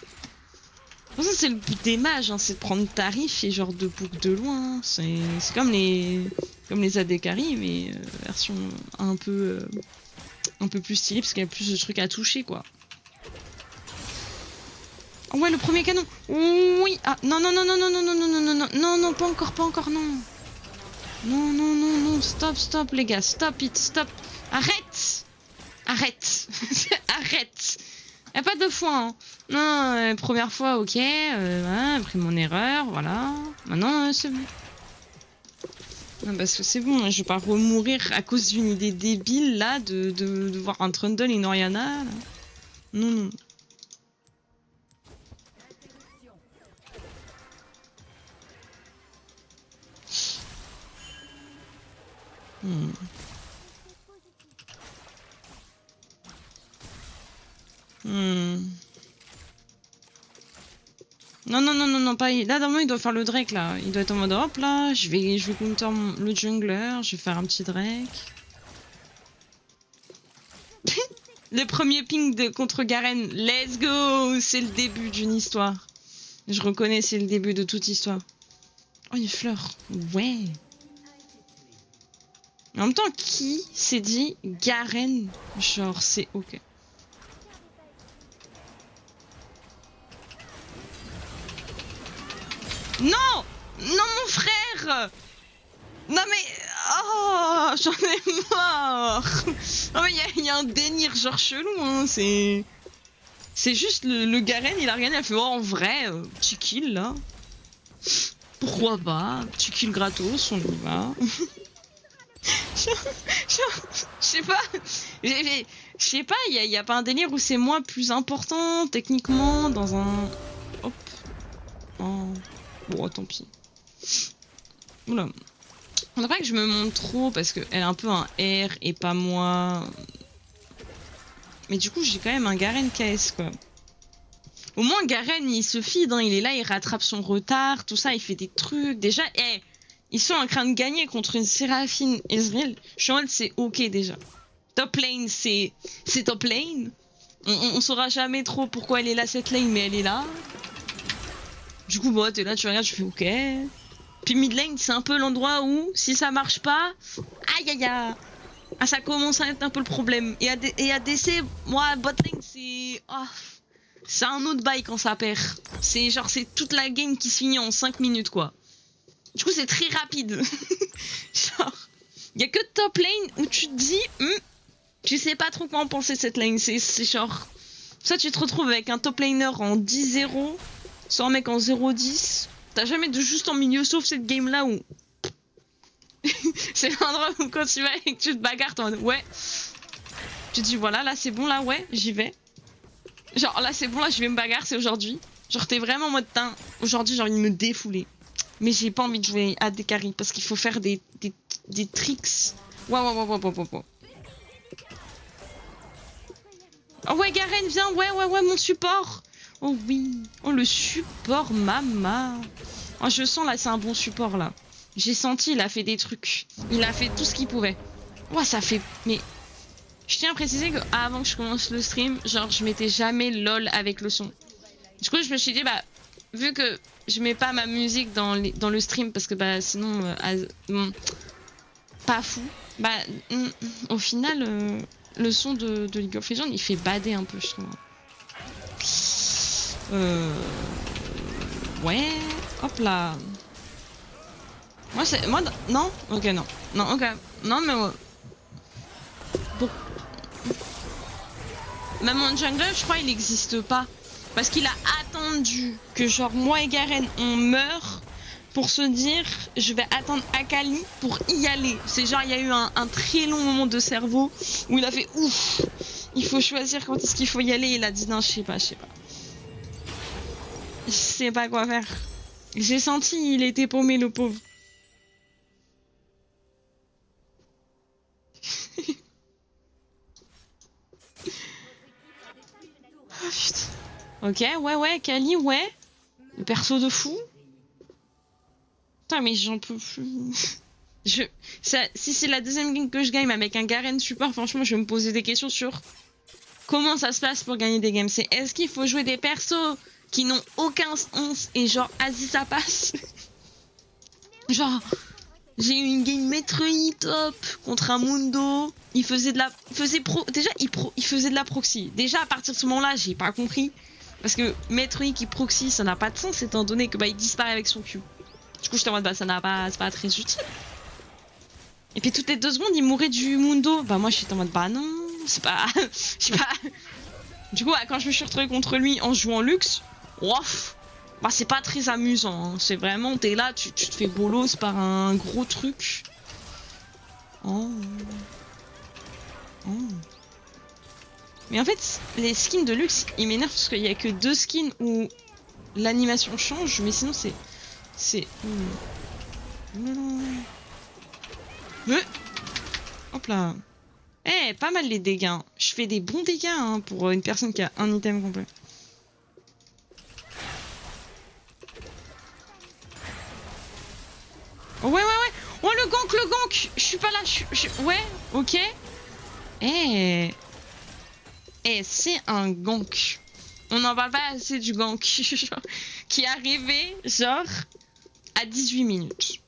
S1: Pour ça, c'est le but des mages, hein, c'est de prendre tarif et genre de bouc de loin. C'est comme les AD-carry, mais version un peu plus stylée parce qu'il y a plus de trucs à toucher, quoi. Oh ouais, le premier canon. Oui. Ah non non non non non non non non non non non non non pas encore non. Non non non non stop les gars, stop it, stop. Arrête. Arrête. Y'a pas deux fois, hein. Non, première fois, ok, voilà, après mon erreur, voilà. Maintenant, c'est bon. Non, parce que c'est bon, je vais pas remourir à cause d'une idée débile, là, de voir un Trundle et une Oriana, là. Non, non. Non, pas. Là, normalement, il doit faire le Drake, là. Il doit être en mode hop, là. Je vais counter le jungler. Je vais faire un petit Drake. Le premier ping contre Garen. Let's go! C'est le début d'une histoire. Je reconnais, c'est le début de toute histoire. Oh, une fleur. Ouais. En même temps, qui s'est dit Garen? Genre, c'est ok. Non! Non, mon frère! Non mais... Oh! J'en ai marre! Non mais il y a un délire genre chelou, hein, c'est... C'est juste le Garen, il a regardé, il a fait oh, en vrai, petit kill là. Pourquoi pas? Petit kill gratos, on y va. Je sais pas. Je sais pas, il y a pas un délire où c'est moi plus important techniquement dans un... Hop. Oh. Bon, tant pis. Oula. Faudrait pas que je me montre trop parce qu'elle est un peu un R et pas moi. Mais du coup, j'ai quand même un Garen KS quoi. Au moins, Garen il se feed, hein, il est là, il rattrape son retard, tout ça, il fait des trucs. Déjà, ils sont en train de gagner contre une Séraphine Ezreal. Je suis en mode, c'est ok déjà. Top lane, c'est top lane. On saura jamais trop pourquoi elle est là cette lane, mais elle est là. Du coup, bon, t'es là, tu regardes, je fais ok. Puis mid lane, c'est un peu l'endroit où, si ça marche pas, aïe aïe aïe. Ah, ça commence à être un peu le problème. Et ADC, moi, bot lane, c'est... Oh, c'est un autre bail quand ça perd. C'est genre, c'est toute la game qui se finit en 5 minutes, quoi. Du coup, c'est très rapide. Genre, y a que top lane où tu te dis, tu sais pas trop quoi en penser cette lane. C'est genre, soit tu te retrouves avec un top laner en 10-0, soit un mec en 0-10. T'as jamais de juste en milieu, sauf cette game là où c'est l'endroit où quand tu vas et que tu te bagarres, t'es en mode ouais. Tu te dis voilà, là c'est bon, là ouais, j'y vais. Genre là c'est bon, là je vais me bagarrer, c'est aujourd'hui. Genre t'es vraiment en mode aujourd'hui j'ai envie de me défouler. Mais j'ai pas envie de jouer à des carries parce qu'il faut faire des tricks. Waouh. Oh ouais, Garen, viens, ouais, mon support. Oh oui, oh le support, mama. Oh, je sens là, c'est un bon support là. J'ai senti, il a fait des trucs. Il a fait tout ce qu'il pouvait. Ouais, ça fait... Mais je tiens à préciser que avant que je commence le stream, genre je mettais jamais LOL avec le son. Du coup, je me suis dit, bah, vu que je mets pas ma musique dans le stream parce que bah sinon, pas fou. Bah, au final, le son de League of Legends, il fait bader un peu, je trouve. Ouais, hop là. Moi, c'est... Moi, non. Ok, non. Non, ok. Non, mais... Bon. Même en jungle, je crois, il n'existe pas. Parce qu'il a attendu que, genre, moi et Garen, on meurt pour se dire, je vais attendre Akali pour y aller. C'est genre, il y a eu un très long moment de cerveau où il a fait, ouf, il faut choisir quand est-ce qu'il faut y aller. Il a dit, non, je sais pas. Je sais pas quoi faire. J'ai senti, il était paumé, le pauvre. Ok, ouais, Kali, ouais. Le perso de fou. Putain, mais j'en peux plus. Si c'est la deuxième game que je gagne avec un Garen support, franchement, je vais me poser des questions sur comment ça se passe pour gagner des games. C'est est-ce qu'il faut jouer des persos qui n'ont aucun sens et genre, vas-y, ça passe. Genre, j'ai eu une game Metroid top contre un Mundo. Il faisait de la, il faisait de la proxy. Déjà, à partir de ce moment-là, j'ai pas compris. Parce que Metroid qui proxy, ça n'a pas de sens étant donné que bah, il disparaît avec son Q. Du coup, j'étais en mode, bah, c'est pas très utile. Et puis toutes les 2 secondes, il mourait du Mundo. Bah moi, j'étais en mode, bah non, c'est pas... Je sais pas... Du coup, quand je me suis retrouvée contre lui en jouant Lux, ouf, bah c'est pas très amusant. Hein. C'est vraiment, t'es là, tu te fais bolos par un gros truc. Oh. Mais en fait, les skins de Lux, ils m'énervent parce qu'il y a que 2 skins où l'animation change, mais sinon c'est... Hop là. Eh, pas mal les dégâts. Je fais des bons dégâts hein, pour une personne qui a un item complet. Oh, ouais. Oh, le gank. Je suis pas là. Ouais, ok. Eh, c'est un gank. On n'en parle pas assez du gank. Qui est arrivé, genre, à 18 minutes.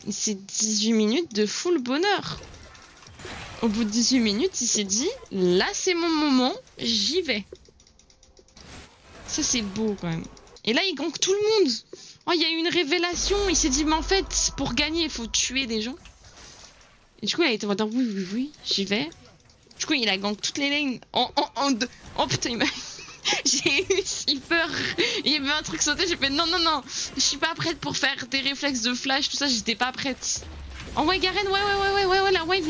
S1: C'est 18 minutes de full bonheur. Au bout de 18 minutes, il s'est dit, là c'est mon moment, j'y vais. Ça c'est beau quand même. Et là il gank tout le monde. Oh, il y a eu une révélation, il s'est dit, mais en fait, pour gagner, il faut tuer des gens. Et du coup, il a été en mode, oui, j'y vais. Du coup, il a gank toutes les lanes Oh putain, il m'a... J'ai eu si peur. Il y avait un truc sauté, j'ai fait non. Je suis pas prête pour faire des réflexes de flash, tout ça, j'étais pas prête. Oh ouais, Garen, ouais, la wave,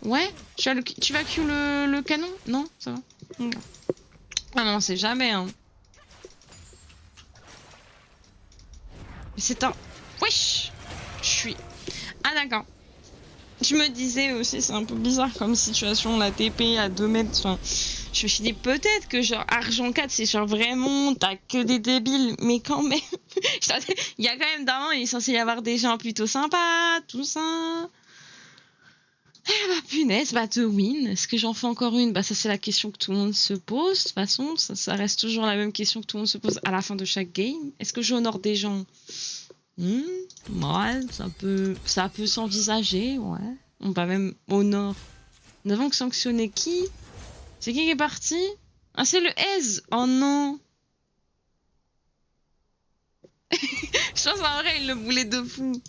S1: ouais. Tu vas Q le canon? Non, ça va. Ah non, c'est jamais, hein. Mais c'est un... Wesh. Je suis... Ah d'accord. Je me disais aussi, c'est un peu bizarre comme situation, la TP à 2 mètres, enfin... Je me suis dit peut-être que genre Argent 4 c'est genre vraiment t'as que des débiles, mais quand même il y a quand même d'un moment il est censé y avoir des gens plutôt sympas, tout ça. Eh bah punaise, bah de win, est-ce que j'en fais encore une? Bah ça c'est la question que tout le monde se pose, de toute façon ça reste toujours la même question que tout le monde se pose à la fin de chaque game. Est-ce que j'honore des gens? Ouais, ça peut s'envisager, ouais. On va même honore. Nous avons sanctionné qui? C'est qui est parti? Ah, c'est le Aise. Oh non. Je pense en vrai, il le voulait de fou.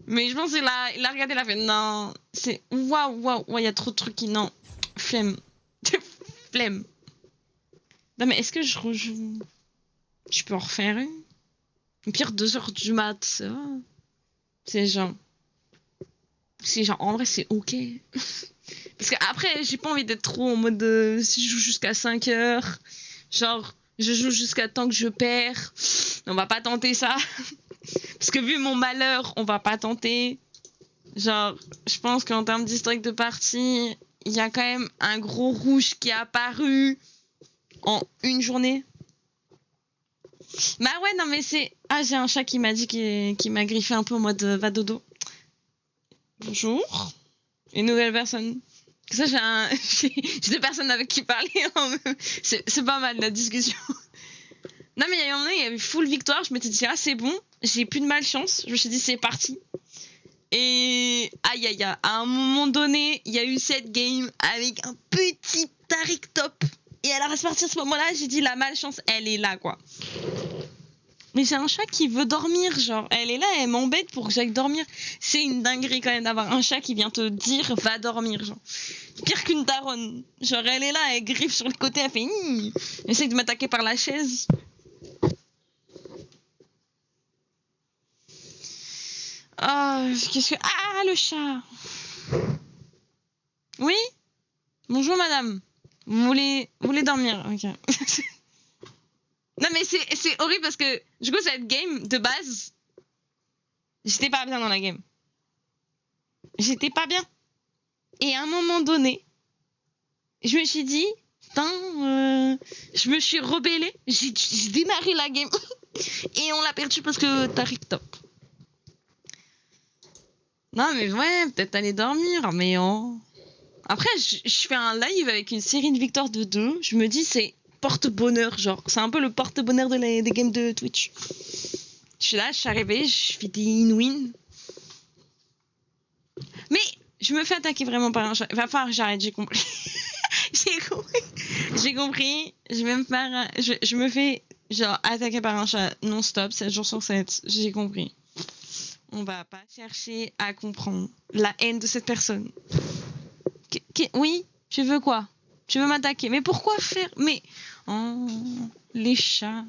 S1: Mais je pense qu'il a regardé, il a fait non. C'est waouh. Ouais, il y a trop de trucs qui. Non. Flemme. Flemme. Non, mais est-ce que je rejoue? Tu peux en refaire une? Au pire, 2h du mat, ça va. C'est genre. En vrai, c'est ok. Parce que après, j'ai pas envie d'être trop en mode si je joue jusqu'à 5h, genre je joue jusqu'à temps que je perds. On va pas tenter ça. Parce que vu mon malheur, on va pas tenter. Genre, je pense qu'en termes d'historique de partie, il y a quand même un gros rouge qui est apparu en une journée. Bah ouais, non mais c'est... Ah, j'ai un chat qui m'a dit qui m'a griffé un peu en mode va dodo. Bonjour. Une nouvelle personne. Ça, j'ai 2 personnes avec qui parler. C'est pas mal la discussion. Non, mais il y a un moment, il y avait full victoire. Je m'étais dit, ah, c'est bon, j'ai plus de malchance. Je me suis dit, c'est parti. Et aïe, à un moment donné, il y a eu cette game avec un petit Taric top. Et à partir de ce moment-là, j'ai dit, la malchance, elle est là, quoi. Mais j'ai un chat qui veut dormir, genre, elle est là, elle m'embête pour que j'aille dormir. C'est une dinguerie quand même d'avoir un chat qui vient te dire va dormir, genre. Pire qu'une daronne. Genre, elle est là, elle griffe sur le côté, elle fait elle essaye de m'attaquer par la chaise. Ah, qu'est-ce que... Ah, le chat. Oui? Bonjour, madame. Vous voulez dormir? Ok. Non, mais c'est horrible parce que, du coup, cette game, de base, j'étais pas bien dans la game. J'étais pas bien. Et à un moment donné, je me suis dit, Putain, je me suis rebellée, j'ai démarré la game et on l'a perdu parce que t'as top. Non mais ouais, peut-être aller dormir, mais après je fais un live avec une série de victoires de 2, je me dis c'est porte-bonheur, genre c'est un peu le porte-bonheur des games de Twitch. Je suis là, je suis arrivée, je fais des in-win. Mais je me fais attaquer vraiment par un chat. Va falloir que j'arrête, j'ai compris. J'ai compris. Je me fais genre attaquer par un chat non-stop, 7 jours sur 7. J'ai compris. On va pas chercher à comprendre la haine de cette personne. Oui, tu veux quoi? Tu veux m'attaquer? Mais pourquoi faire? Mais... Oh, les chats.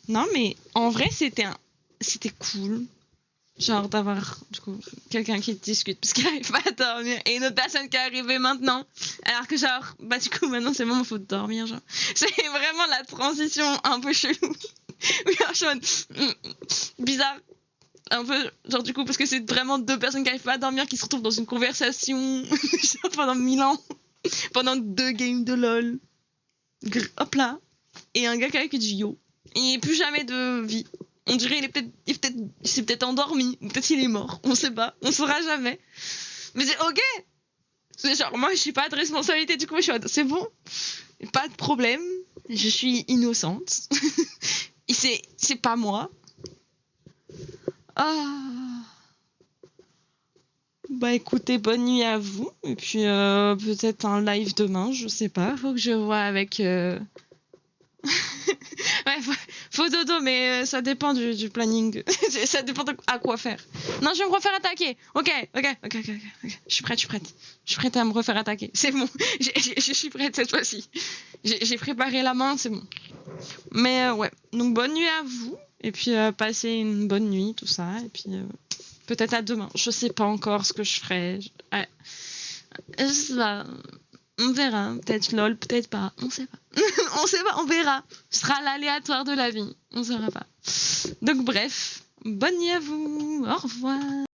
S1: Non, mais en vrai, c'était cool. Genre d'avoir du coup quelqu'un qui discute parce qu'il arrive pas à dormir et une autre personne qui est arrivée maintenant alors que genre bah du coup maintenant c'est bon, il faut dormir, genre c'est vraiment la transition un peu chelou. Oui, bizarre un peu, genre du coup parce que c'est vraiment 2 personnes qui arrivent pas à dormir qui se retrouvent dans une conversation genre, pendant 1000 ans pendant 2 games de LOL, hop là, et un gars qui dit yo et plus jamais de vie. On dirait il s'est peut-être endormi, ou peut-être il est mort, on sait pas, on saura jamais. Mais c'est ok. C'est genre moi je suis pas de responsabilité, du coup c'est bon, pas de problème, je suis innocente. c'est pas moi. Ah. Bah écoutez, bonne nuit à vous et puis peut-être un live demain, je sais pas, faut que je vois avec ouais, faut dodo, mais ça dépend du planning. Ça dépend de à quoi faire. Non, je vais me refaire attaquer. Ok. Je suis prête à me refaire attaquer. C'est bon. Je suis prête cette fois-ci. J'ai préparé la main, c'est bon. Mais ouais. Donc bonne nuit à vous. Et puis passez une bonne nuit, tout ça. Et puis peut-être à demain. Je sais pas encore ce que je ferai. Je sais pas. On verra, peut-être LOL, peut-être pas, on sait pas. On sait pas, on verra. Ce sera l'aléatoire de la vie, on saura pas. Donc bref, bonne nuit à vous, au revoir.